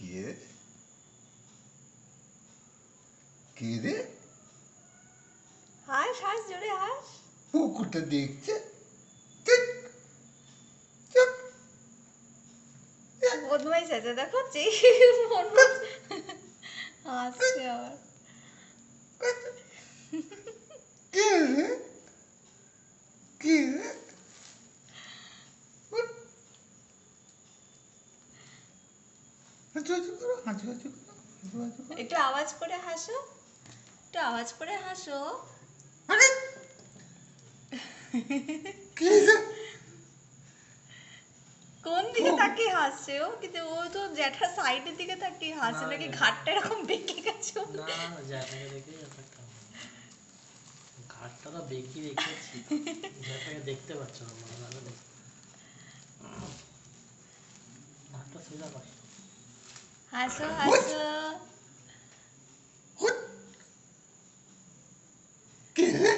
কে কে রে? হাস হাস জোরে হাস। পুকুরটা দেখছে। চুপ, চুপ, বদমাইশ আছে দেখো হাসছে আবার। কে রে? কে রে? হাঁচু হাঁচু করো, হাঁচু হাঁচু করো, হাঁচু হাঁচু করো। একটু আওয়াজ করে হাসো, একটু আওয়াজ করে হাসো। আরে কে রে? কোন দিকে তাকিয়ে হাসছে ও? কিন্তু ও তো জ্যাঠার সাইডের দিকে তাকিয়ে হাসছে, নাকি ঘাটটা এরকম বেঁকে গেছে ওর? না না জ্যাঠাকে দেখে ব্যাপারটা ঘাটটা তো বেঁকি রেখেছি, জ্যাঠাকে দেখতে পাচ্ছ না মনে হয় না। ঘাটটা সোজা কর। হাসো হাসো। হুট, কে রে?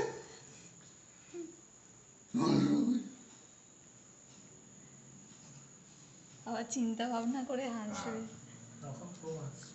আবার চিন্তা ভাবনা করে হাসবে। তখন খুব হাসছে।